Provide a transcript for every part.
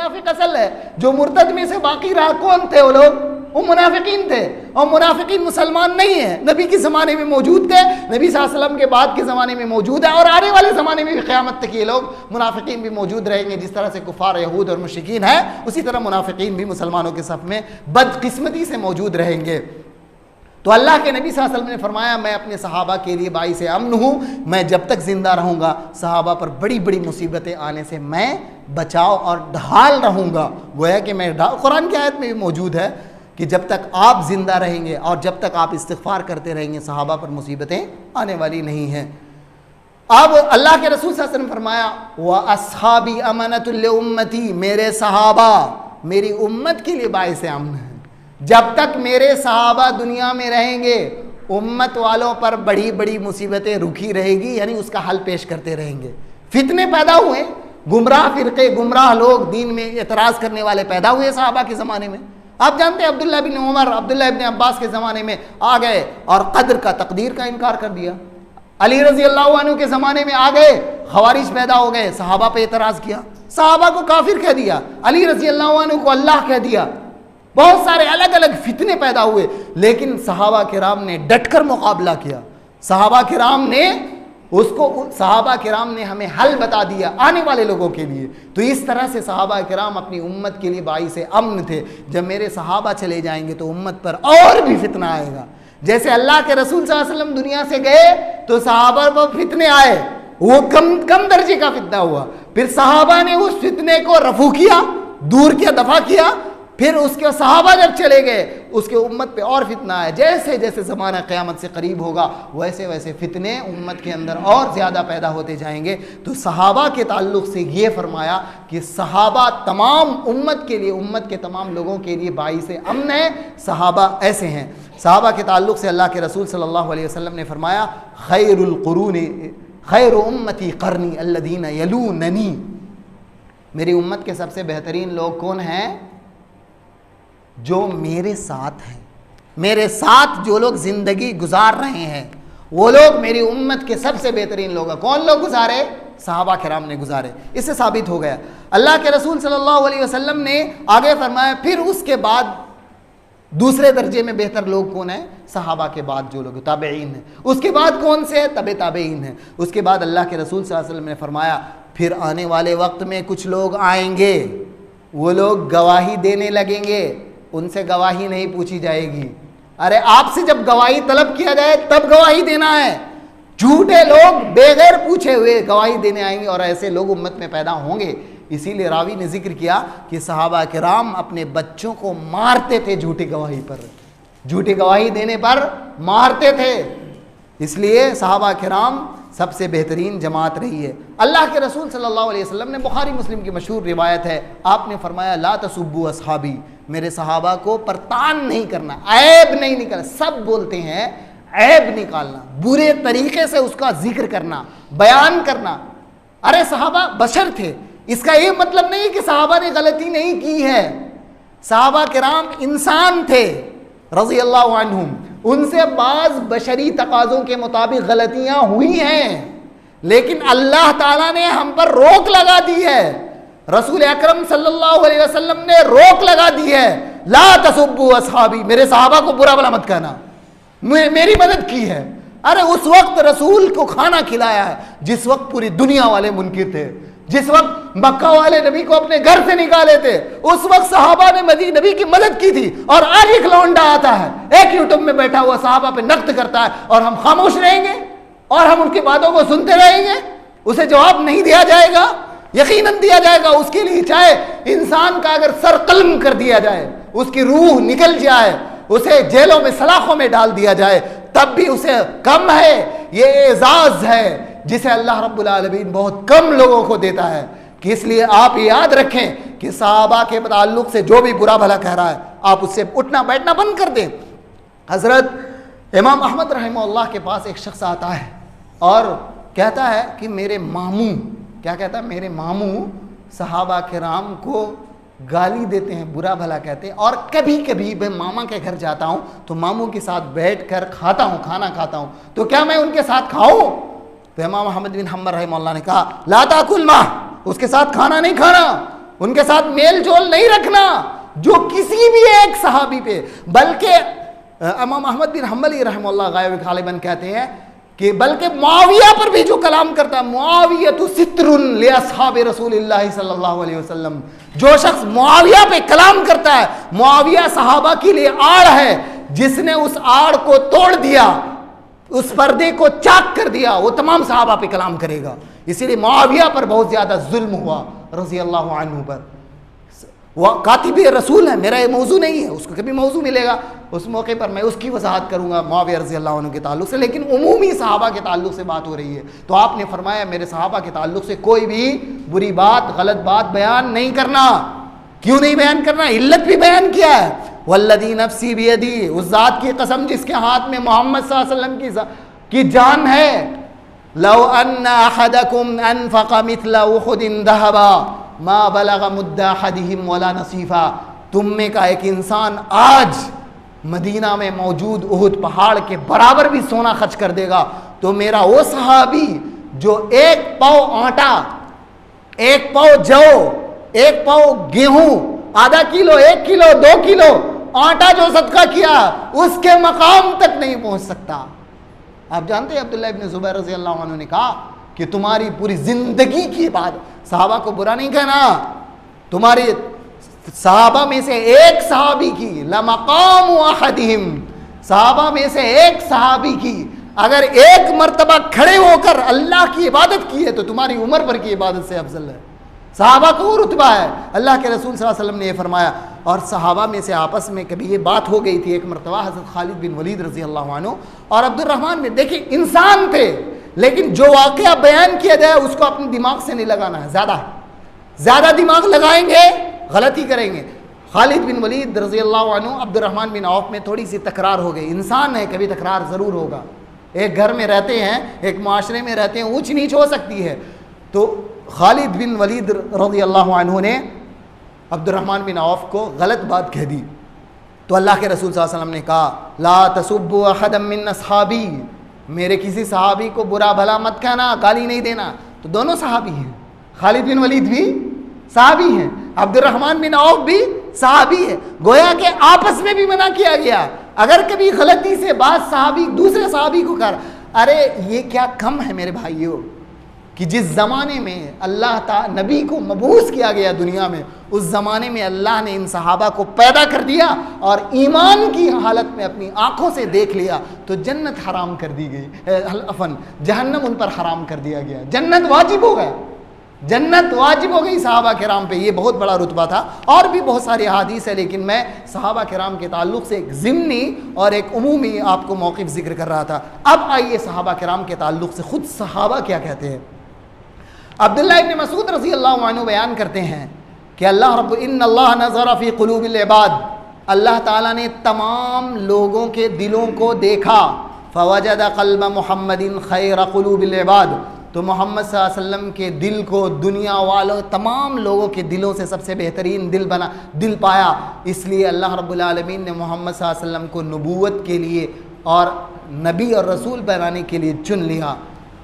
मुनाफिक असल है। जो मुर्तद में से बाकी रहा कौन थे वो लोग? वो मुनाफिकीन थे। और मुनाफिकीन मुसलमान नहीं है, नबी के ज़माने में मौजूद थे, नबी सल्लल्लाहु अलैहि वसल्लम के बाद के ज़माने में मौजूद है, और आने वाले ज़माने में भी क़यामत तक ये लोग मुनाफिकीन भी मौजूद रहेंगे। जिस तरह से कुफ़ार यहूद और मुश्रिकीन है, उसी तरह मुनाफिकीन भी मुसलमानों के सफ़ में बदकिस्मती से मौजूद रहेंगे। तो अल्लाह के नबी सल्लल्लाहु अलैहि वसल्लम ने फरमाया, मैं अपने सहाबा के लिए बाइस अमन हूँ, मैं जब तक ज़िंदा रहूँगा सहाबा पर बड़ी बड़ी मुसीबतें आने से मैं बचाव और ढाल रहूँगा। गोया कि मैं कुरान की आयत में भी मौजूद है कि जब तक आप ज़िंदा रहेंगे और जब तक आप इस्तिग़फ़ार करते रहेंगे सहाबा पर मुसीबतें आने वाली नहीं हैं। अब अल्लाह के रसूल सल्लल्लाहु अलैहि वसल्लम फरमाया, व अस्हाबी अमनतुल लि उम्मती, मेरे सहाबा मेरी उम्मत के लिए बाइस अमन है। जब तक मेरे सहाबा दुनिया में रहेंगे उम्मत वालों पर बड़ी बड़ी मुसीबतें रुकी रहेगी, यानी उसका हल पेश करते रहेंगे। फितने पैदा हुए, गुमराह फ़िरक़े, गुमराह लोग, दीन में एतराज़ करने वाले पैदा हुए सहाबा के ज़माने में। आप जानते हैं अब्दुल्ला बिन उमर, अब्दुल्ला इब्न अब्बास के ज़माने में आ गए और क़द्र का, तकदीर का इनकार कर दिया। अली रज़ी अल्लाह अन्हु के ज़माने में आ गए, ख़वारिज पैदा हो गए, सहाबा पे एतराज़ किया, सहाबा को काफिर कह दिया, अली रज़ी अल्लाह अन्हु को अल्लाह कह दिया। बहुत सारे अलग अलग फितने पैदा हुए, लेकिन सहाबा किराम ने डटकर मुकाबला किया। सहाबा किराम ने हमें हल बता दिया आने वाले लोगों के लिए। तो इस तरह से सहाबा किराम अपनी उम्मत के लिए बाइस अमन थे। जब मेरे सहाबा चले जाएंगे तो उम्मत पर और भी फितना आएगा। जैसे अल्लाह के रसूल सल्लल्लाहु अलैहि वसल्लम दुनिया से गए तो सहाबा पर फितने आए, वो कम दर्जे का फितना हुआ, फिर सहाबा ने उस फितने को रफू किया, दूर किया, दफा किया। फिर उसके सहाबा जब चले गए उसके उम्मत पे और फितना है। जैसे जैसे ज़माना क़यामत से करीब होगा वैसे वैसे फितने उम्मत के अंदर और ज़्यादा पैदा होते जाएंगे। तो सहाबा के ताल्लुक़ से ये फरमाया कि सहाबा तमाम उम्मत के लिए, उम्मत के तमाम लोगों के लिए बाइस अमन है। सहाबा ऐसे हैं। सहाबा के ताल्लुक़ से अल्लाह के रसूल सल्लल्लाहु अलैहि वसल्लम ने फरमाया, खैरुल कुरूनी खैरु उम्मती क़र्नी अल्लज़ीना यलूननी, मेरी उम्मत के सबसे बेहतरीन लोग कौन हैं? जो मेरे साथ हैं, मेरे साथ जो लोग ज़िंदगी गुजार रहे हैं वो लोग मेरी उम्मत के सबसे बेहतरीन लोग हैं। कौन लोग गुजारे? सहाबा किराम ने गुजारे। इससे साबित हो गया। अल्लाह के रसूल सल्लल्लाहु अलैहि वसल्लम ने आगे फरमाया, फिर उसके बाद दूसरे दर्जे में बेहतर लोग कौन है? सहाबा के बाद जो लोग ताबईन हैं। उसके बाद कौन से? तबे ताबईन हैं। उसके बाद अल्लाह के रसूल सल्लल्लाहु अलैहि वसल्लम ने फरमाया, फिर आने वाले वक्त में कुछ लोग आएंगे, वो लोग गवाही देने लगेंगे, उनसे गवाही नहीं पूछी जाएगी। अरे आपसे जब गवाही तलब किया जाए तब गवाही देना है। झूठे लोग बेगैर पूछे हुए गवाही देने आएंगे और ऐसे लोग उम्मत में पैदा होंगे। इसीलिए रावी ने जिक्र किया कि सहाबा किराम अपने बच्चों को मारते थे झूठी गवाही पर, झूठी गवाही देने पर मारते थे। इसलिए सहाबा किराम सबसे बेहतरीन जमात रही है। अल्लाह के रसूल सल्लल्लाहु अलैहि वसल्लम ने, बुखारी मुस्लिम की मशहूर रिवायत है, आपने फरमाया, ला तसुब्बू असहाबी, मेरे सहाबा को परतान नहीं करना, ऐब नहीं निकालना। सब बोलते हैं ऐब निकालना, बुरे तरीके से उसका जिक्र करना, बयान करना। अरे सहाबा बशर थे, इसका ये मतलब नहीं कि सहाबा ने गलती नहीं की है। सहाबा किराम इंसान थे रज़ी अल्लाहु अन्हुम, उनसे बाज बशरी तकाज़ों के मुताबिक गलतियां हुई हैं, लेकिन अल्लाह ताला ने हम पर रोक लगा दी है। रसूल अकरम सल्लल्लाहु अलैहि वसल्लम ने रोक लगा दी है, ला तसुब्बू असहाबी, मेरे सहाबा को बुरा भला मत कहना, मेरी मदद की है। अरे उस वक्त रसूल को खाना खिलाया है जिस वक्त पूरी दुनिया वाले मुनकिर थे, जिस वक्त मक्का वाले नबी को अपने घर से निकाले थे, उस वक्त सहाबा ने नबी की मदद की थी। और आज एक लौंडा आता है, एक यूट्यूब में बैठा हुआ सहाबा पे नक़्द करता है और हम खामोश रहेंगे और हम उनकी बातों को सुनते रहेंगे? उसे जवाब नहीं दिया जाएगा, यकीनन दिया जाएगा। उसके लिए चाहे इंसान का अगर सर कलम कर दिया जाए, उसकी रूह निकल जाए, उसे जेलों में सलाखों में डाल दिया जाए, तब भी उसे कम है। ये एजाज है जिसे अल्लाह रब्बुल आलमीन बहुत कम लोगों को देता है। कि इसलिए आप याद रखें कि सहाबा के ताल्लुक से जो भी बुरा भला कह रहा है आप उससे उठना बैठना बंद कर दें। हज़रत इमाम अहमद रहमतुल्लाह के पास एक शख्स आता है और कहता है कि मेरे मामू, क्या कहता है, मेरे मामू सहाबा किराम को गाली देते हैं, बुरा भला कहते हैं, और कभी कभी मैं मामा के घर जाता हूँ तो मामू के साथ बैठ कर खाता हूँ, खाना खाता हूँ, तो क्या मैं उनके साथ खाऊँ? तो इमाम अहमद बिन हम्बल रहमतुल्लाह ने कहा, ला ताकुल मा, उसके साथ खाना नहीं खाना। उनके साथ मेल जोल नहीं रखना जो किसी भी एक सहाबी पे, बल्कि इमाम अहमद बिन हम्बली रहमतुल्लाह गायब गालिबन कहते हैं कि बल्कि मुआविया पर भी जो कलाम करता है, मुआविया तो सित्रुन ले अस्हाबे रसूलिल्लाह सल्लल्लाहु अलैहि वसल्लम, जो शख्स मुआविया पे कलाम करता है, मुआविया सहाबा के लिए आड़ है, जिसने उस आड़ को तोड़ दिया, उस पर्दे को चाक कर दिया, वो तमाम सहाबा पे कलाम करेगा। इसीलिए मुआविया पर बहुत ज्यादा जुल्म हुआ रज़ी अल्लाह अन्हु पर। वह कातिबे रसूल है, मेरा ये मौजू नहीं है, उसको कभी मौजू मिलेगा उस मौके पर मैं उसकी वजाहत करूंगा मुआविया रज़ी अल्लाह अन्हु के ताल्लुक से, लेकिन उमूमी सहाबा के ताल्लुक से बात हो रही है। तो आपने फरमाया मेरे सहाबा के ताल्लुक से कोई भी बुरी बात, गलत बात बयान नहीं करना। क्यों नहीं बयान करना? इल्लत भी बयान किया है, वल्लदी नफ्सी बियदी, उस जात की कसम जिसके हाथ में मोहम्मद सल्लल्लाहु अलैहि वसल्लम की जान है, लौ अन्ना अहदकुम अनफक़ मिथला उहुदिन दहबा मा बलग मुद्दा अहदिहिम वला नसीफा, तुम में का एक इंसान आज मदीना में मौजूद उहुद पहाड़ के बराबर भी सोना खर्च कर देगा, तो मेरा वो सहाबी जो एक पाव आटा, एक पाव जौ, एक पाव गेहूं, आधा किलो, 1 किलो, 2 किलो आटा जो सदका किया, उसके मकाम तक नहीं पहुंच सकता। आप जानते हैं अब्दुल्लाह इब्न ज़ुबैर रज़ी अल्लाह अन्हु ने कहा कि तुम्हारी पूरी जिंदगी की बात, सहाबा को बुरा नहीं कहना, तुम्हारी सहाबा में से एक सहाबी की लमकाम अहदिहिम, सहाबा में से एक सहाबी की अगर एक मर्तबा खड़े होकर अल्लाह की इबादत की है तो तुम्हारी उम्र भर की इबादत से अफजल है। सहाबा को वो रुतबा है। अल्लाह के रसूल सल्लल्लाहु अलैहि वसल्लम ने ये फरमाया। और सहाबा में से आपस में कभी ये बात हो गई थी, एक मरतबा हज़रत खालिद बिन वलीद रज़ी अल्लाह अन्हु और अब्दुर्रहमान में, देखिए इंसान थे, लेकिन जो वाक़या बयान किया जाए उसको अपने दिमाग से नहीं लगाना है, ज़्यादा दिमाग लगाएंगे गलती करेंगे। खालिद बिन वलीद रज़ी अल्लाह अन्हु अब्दुर्रहमान बिन औफ में थोड़ी सी तकरार हो गई। इंसान है, कभी तकरार ज़रूर होगा, एक घर में रहते हैं, एक माशरे में रहते हैं, ऊंच नीच हो सकती है। तो खालिद बिन वलीद रज़ी अल्लाह अन्हु ने अब्दुर्रहमान बिन औफ को गलत बात कह दी, तो अल्लाह के रसूल सल्लल्लाहु अलैहि वसल्लम ने कहा, ला तसुब्बु अहदम मिन अस्हाबी, मेरे किसी सहाबी को बुरा भला मत कहना, गाली नहीं देना। तो दोनों सहाबी हैं, खालिद बिन वलीद भी सहाबी हैं, अब्दुर्रहमान बिन औफ भी सहाबी है। गोया के आपस में भी मना किया गया, अगर कभी गलती से बात सहाबी दूसरे सहाबी को कर, अरे ये क्या कम है मेरे भाइयों कि जिस ज़माने में अल्लाह नबी को मबूस किया गया दुनिया में, उस ज़माने में अल्लाह ने इन सहाबा को पैदा कर दिया और ईमान की हालत में अपनी आँखों से देख लिया तो जन्नत हराम कर दी गई, जहन्नम उन पर हराम कर दिया गया, जन्नत वाजिब हो गया, जन्नत वाजिब हो गई सहाबा किराम पे। ये बहुत बड़ा रुतबा था। और भी बहुत सारी अहादीस है, लेकिन मैं सहाबा किराम के ताल्लुक़ से एक ज़िम्नी और एक उमूमी आपको मौक़िफ़ ज़िक्र कर रहा था। अब आइए सहाबा किराम के ताल्लुक़ से ख़ुद सहाबा क्या कहते हैं। अब्दुल्लाह इब्न मसूद रज़ी अल्लाह अन्हु बयान करते हैं कि इन्नल्लाह नज़रा फ़ी क़ुलूबिल इबाद, अल्लाह ताला ने तमाम लोगों के दिलों को देखा, फ़वजद क़ल्ब मुहम्मदिन खैर क़ुलूबिल इबाद, तो मोहम्मद सल्लल्लाहु अलैहि वसल्लम के दिल को दुनिया वालों तमाम लोगों के दिलों से सबसे बेहतरीन दिल पाया। इसलिए अल्लाह रब्बुल आलमीन ने मोहम्मद सल्लल्लाहु अलैहि वसल्लम को नबूवत के लिए और नबी और रसूल बनाने के लिए चुन लिया।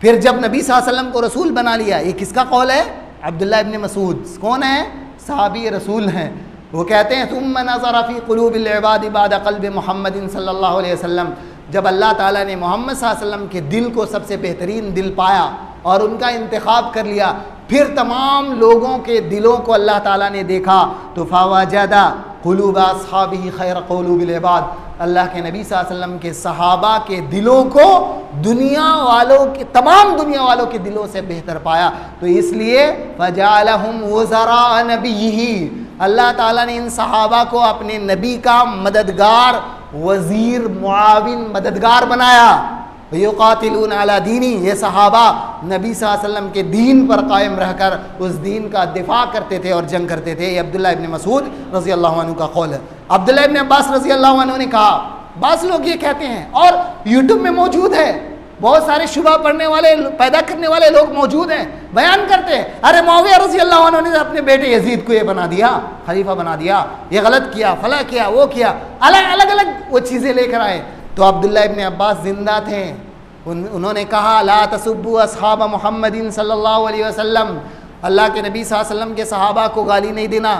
फिर जब नबी सल्लल्लाहु अलैहि वसल्लम को रसूल बना लिया, ये किसका कौल है? अब्दुल्लाह इब्न मसूद। कौन है? सहाबी रसूल हैं। वो कहते हैं सुम्मा नज़रा फ़ी क़ुलूबिल इबाद बाद क़ल्बि मुहम्मदिन सल्लल्लाहु अलैहि वसल्लम, जब अल्लाह ताला ने मोहम्मद सल्लल्लाहु अलैहि वसल्लम के दिल को सबसे बेहतरीन दिल पाया और उनका इंतखाब कर लिया, फिर तमाम लोगों के दिलों को अल्लाह ताला ने देखा तो फ़वजदा क़ुलूब अस्हाबिही खैर क़ुलूबिल इबाद, अल्लाह के नबी सल्लल्लाहु अलैहि वसल्लम के सहाबा के दिलों को दुनिया वालों के तमाम दुनिया वालों के दिलों से बेहतर पाया। तो इसलिए फ़जअलहुम वज़रा नबीही, अल्लाह ताला ने इन सहाबा को अपने नबी का मददगार, वज़ीर, मुआविन, मददगार बनाया। युक़ातिलून अला दीनी, ये सहाबा नबी सल्लल्लाहु अलैहि वसल्लम के दीन पर कायम रहकर उस दीन का दिफा करते थे और जंग करते थे। ये अब्दुल्लाह इब्न मसूद रज़ी अल्लाह अन्हु का कौल है। अब्दुल्लाह इब्न अब्बास रज़ी अल्लाह अन्हु ने कहा, बास लोग ये कहते हैं और यूट्यूब में मौजूद है, बहुत सारे शुबा पढ़ने वाले, पैदा करने वाले लोग मौजूद हैं, बयान करते हैं, अरे मुआविया रज़ी अल्लाह अन्हु ने अपने बेटे यजीद को ये बना दिया, खलीफा बना दिया, ये गलत किया, फला किया, वो किया, अलग अलग वो चीज़ें लेकर आए। तो अब्दुल्लाह इब्न अब्बास जिंदा थे, उन्होंने कहा ला तसुब्बु अस्हाब मुहम्मदिन सल्लल्लाहु अलैहि वसल्लम, अल्लाह के नबी सल्लल्लाहु अलैहि वसल्लम के सहाबा को गाली नहीं देना